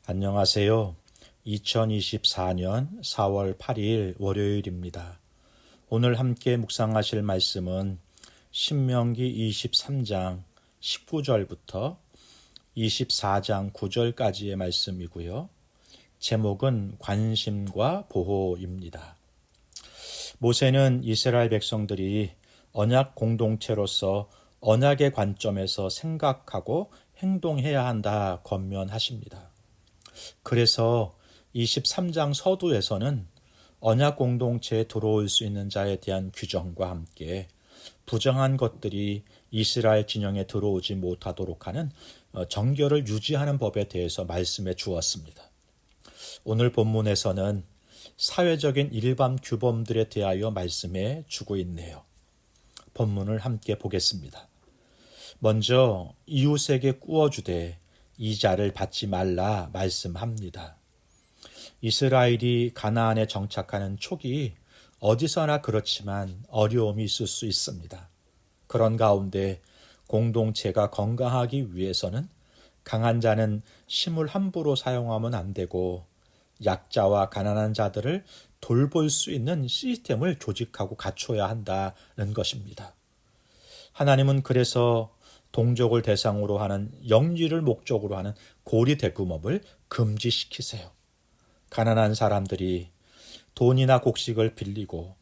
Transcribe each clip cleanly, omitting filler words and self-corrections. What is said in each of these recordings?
안녕하세요. 2024년 4월 8일 월요일입니다. 오늘 함께 묵상하실 말씀은 신명기 23장 19절부터 24장 9절까지의 말씀이고요. 제목은 관심과 보호입니다. 모세는 이스라엘 백성들이 언약 공동체로서 언약의 관점에서 생각하고 행동해야 한다 권면하십니다. 그래서 23장 서두에서는 언약 공동체에 들어올 수 있는 자에 대한 규정과 함께 부정한 것들이 이스라엘 진영에 들어오지 못하도록 하는 정결을 유지하는 법에 대해서 말씀해 주었습니다. 오늘 본문에서는 사회적인 일반 규범들에 대하여 말씀해 주고 있네요. 본문을 함께 보겠습니다. 먼저 이웃에게 꾸어주되 이자를 받지 말라 말씀합니다. 이스라엘이 가나안에 정착하는 초기 어디서나 그렇지만 어려움이 있을 수 있습니다. 그런 가운데 공동체가 건강하기 위해서는 강한 자는 힘을 함부로 사용하면 안 되고 약자와 가난한 자들을 돌볼 수 있는 시스템을 조직하고 갖춰야 한다는 것입니다. 하나님은 그래서 동족을 대상으로 하는 영리를 목적으로 하는 고리대금업을 금지시키세요. 가난한 사람들이 돈이나 곡식을 빌리고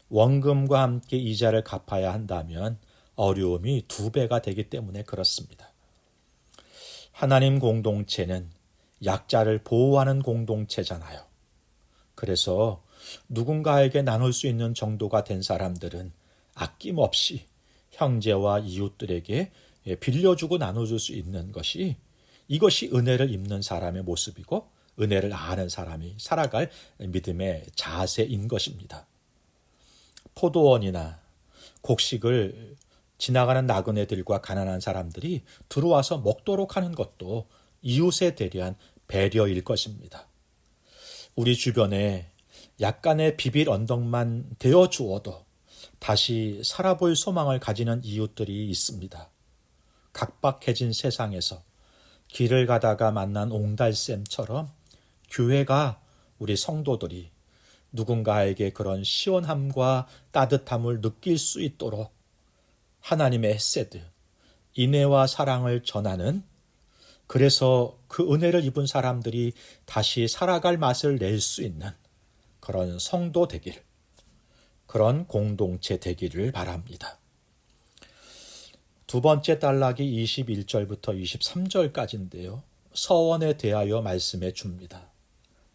원금과 함께 이자를 갚아야 한다면 어려움이 2배가 되기 때문에 그렇습니다. 하나님 공동체는 약자를 보호하는 공동체잖아요. 그래서 누군가에게 나눌 수 있는 정도가 된 사람들은 아낌없이 형제와 이웃들에게 빌려주고 나눠줄 수 있는 것이 이것이 은혜를 입는 사람의 모습이고 은혜를 아는 사람이 살아갈 믿음의 자세인 것입니다. 포도원이나 곡식을 지나가는 나그네들과 가난한 사람들이 들어와서 먹도록 하는 것도 이웃에 대한 배려일 것입니다. 우리 주변에 약간의 비빌 언덕만 되어 주어도 다시 살아볼 소망을 가지는 이웃들이 있습니다. 각박해진 세상에서 길을 가다가 만난 옹달샘처럼 교회가 우리 성도들이 누군가에게 그런 시원함과 따뜻함을 느낄 수 있도록 하나님의 헤세드, 인애와 사랑을 전하는, 그래서 그 은혜를 입은 사람들이 다시 살아갈 맛을 낼 수 있는 그런 성도 되길, 그런 공동체 되기를 바랍니다. 두 번째 단락이 21절부터 23절까지인데요. 서원에 대하여 말씀해 줍니다.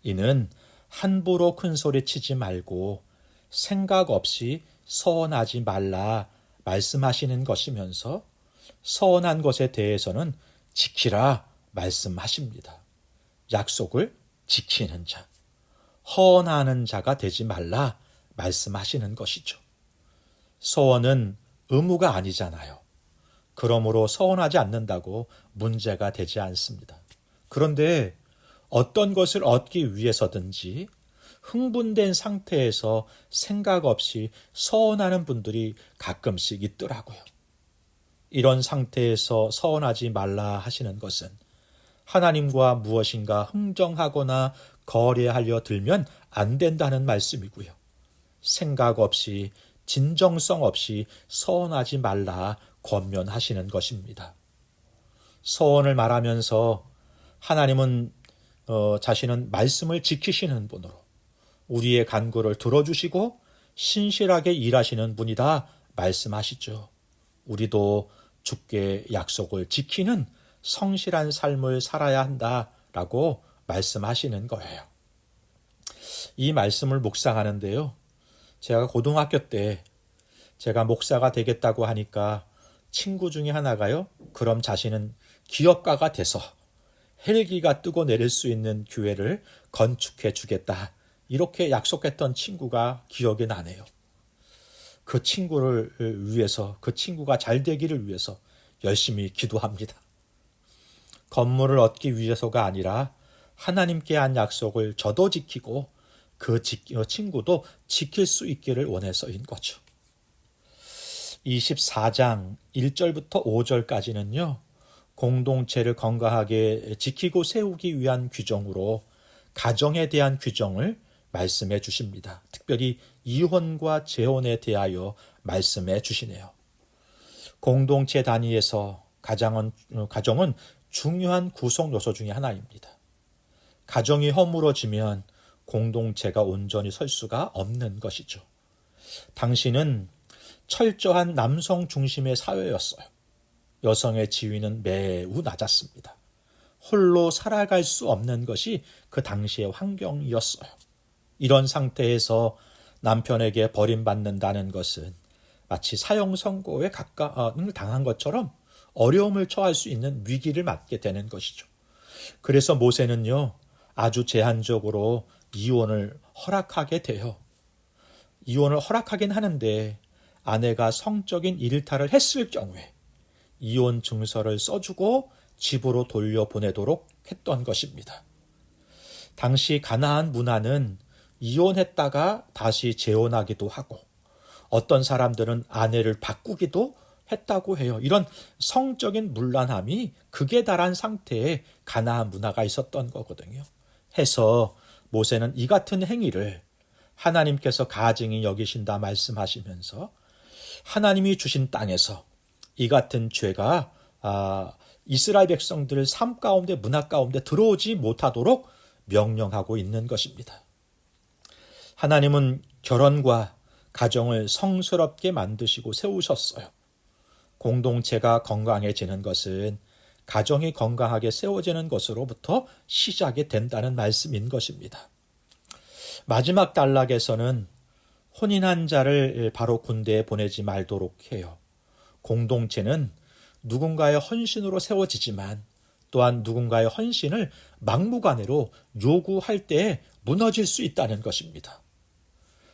이는 함부로 큰 소리 치지 말고 생각 없이 서원하지 말라 말씀하시는 것이면서 서원한 것에 대해서는 지키라 말씀하십니다. 약속을 지키는 자, 허언하는 자가 되지 말라 말씀하시는 것이죠. 서원은 의무가 아니잖아요. 그러므로 서원하지 않는다고 문제가 되지 않습니다. 그런데 어떤 것을 얻기 위해서든지 흥분된 상태에서 생각 없이 서원하는 분들이 가끔씩 있더라고요. 이런 상태에서 서원하지 말라 하시는 것은 하나님과 무엇인가 흥정하거나 거래하려 들면 안 된다는 말씀이고요. 생각 없이 진정성 없이 서원하지 말라 권면하시는 것입니다. 서원을 말하면서 하나님은 자신은 말씀을 지키시는 분으로 우리의 간구를 들어주시고 신실하게 일하시는 분이다 말씀하시죠. 우리도 주께 약속을 지키는 성실한 삶을 살아야 한다라고 말씀하시는 거예요. 이 말씀을 묵상하는데요. 제가 고등학교 때 제가 목사가 되겠다고 하니까 친구 중에 하나가요. 그럼 자신은 기업가가 돼서 헬기가 뜨고 내릴 수 있는 교회를 건축해 주겠다. 이렇게 약속했던 친구가 기억이 나네요. 그 친구를 위해서, 그 친구가 잘 되기를 위해서 열심히 기도합니다. 건물을 얻기 위해서가 아니라 하나님께 한 약속을 저도 지키고 그 친구도 지킬 수 있기를 원해서인 거죠. 24장 1절부터 5절까지는요. 공동체를 건강하게 지키고 세우기 위한 규정으로 가정에 대한 규정을 말씀해 주십니다. 특별히 이혼과 재혼에 대하여 말씀해 주시네요. 공동체 단위에서 가정은 중요한 구성 요소 중의 하나입니다. 가정이 허물어지면 공동체가 온전히 설 수가 없는 것이죠. 당시는 철저한 남성 중심의 사회였어요. 여성의 지위는 매우 낮았습니다. 홀로 살아갈 수 없는 것이 그 당시의 환경이었어요. 이런 상태에서 남편에게 버림받는다는 것은 마치 사형 선고에 가까움을 당한 것처럼 어려움을 처할 수 있는 위기를 맞게 되는 것이죠. 그래서 모세는요, 아주 제한적으로 이혼을 허락하게 돼요. 이혼을 허락하긴 하는데 아내가 성적인 일탈을 했을 경우에 이혼 증서를 써주고 집으로 돌려보내도록 했던 것입니다. 당시 가나안 문화는 이혼했다가 다시 재혼하기도 하고 어떤 사람들은 아내를 바꾸기도 했다고 해요. 이런 성적인 문란함이 극에 달한 상태에 가나안 문화가 있었던 거거든요. 해서 모세는 이 같은 행위를 하나님께서 가증히 여기신다 말씀하시면서 하나님이 주신 땅에서 이 같은 죄가 이스라엘 백성들의 삶 가운데 문화 가운데 들어오지 못하도록 명령하고 있는 것입니다. 하나님은 결혼과 가정을 성스럽게 만드시고 세우셨어요. 공동체가 건강해지는 것은 가정이 건강하게 세워지는 것으로부터 시작이 된다는 말씀인 것입니다. 마지막 단락에서는 혼인한 자를 바로 군대에 보내지 말도록 해요. 공동체는 누군가의 헌신으로 세워지지만 또한 누군가의 헌신을 막무가내로 요구할 때에 무너질 수 있다는 것입니다.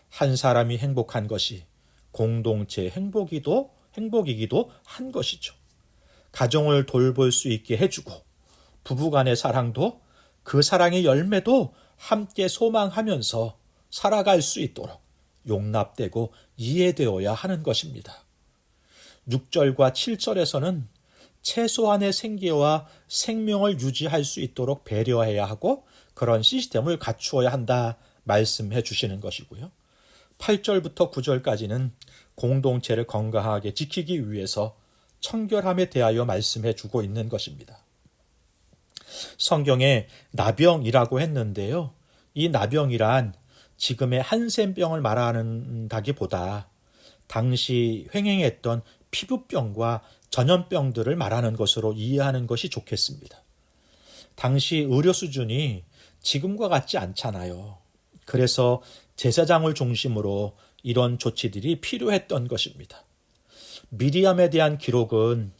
한 사람이 행복한 것이 공동체의 행복이기도 한 것이죠. 가정을 돌볼 수 있게 해주고 부부간의 사랑도 그 사랑의 열매도 함께 소망하면서 살아갈 수 있도록 용납되고 이해되어야 하는 것입니다. 6절과 7절에서는 최소한의 생계와 생명을 유지할 수 있도록 배려해야 하고 그런 시스템을 갖추어야 한다 말씀해 주시는 것이고요. 8절부터 9절까지는 공동체를 건강하게 지키기 위해서 청결함에 대하여 말씀해 주고 있는 것입니다. 성경에 나병이라고 했는데요. 이 나병이란 지금의 한센병을 말하는다기보다 당시 횡행했던 피부병과 전염병들을 말하는 것으로 이해하는 것이 좋겠습니다. 당시 의료 수준이 지금과 같지 않잖아요. 그래서 제사장을 중심으로 이런 조치들이 필요했던 것입니다. 미리암에 대한 기록은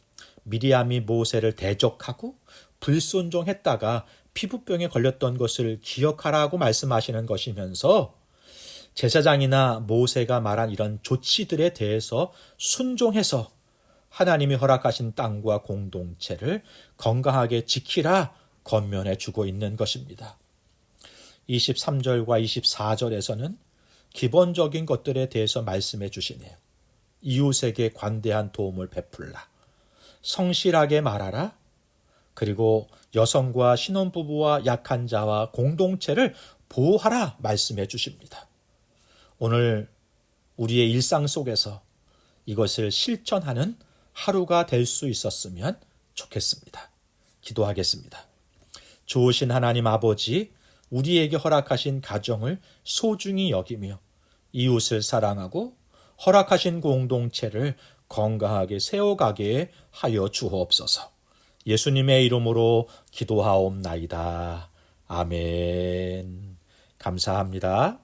미리암이 모세를 대적하고 불순종했다가 피부병에 걸렸던 것을 기억하라고 말씀하시는 것이면서 제사장이나 모세가 말한 이런 조치들에 대해서 순종해서 하나님이 허락하신 땅과 공동체를 건강하게 지키라 권면해 주고 있는 것입니다. 23절과 24절에서는 기본적인 것들에 대해서 말씀해 주시네요. 이웃에게 관대한 도움을 베풀라. 성실하게 말하라. 그리고 여성과 신혼부부와 약한 자와 공동체를 보호하라 말씀해 주십니다. 오늘 우리의 일상 속에서 이것을 실천하는 하루가 될 수 있었으면 좋겠습니다. 기도하겠습니다. 좋으신 하나님 아버지, 우리에게 허락하신 가정을 소중히 여기며 이웃을 사랑하고 허락하신 공동체를 건강하게 세워가게 하여 주옵소서. 예수님의 이름으로 기도하옵나이다. 아멘. 감사합니다.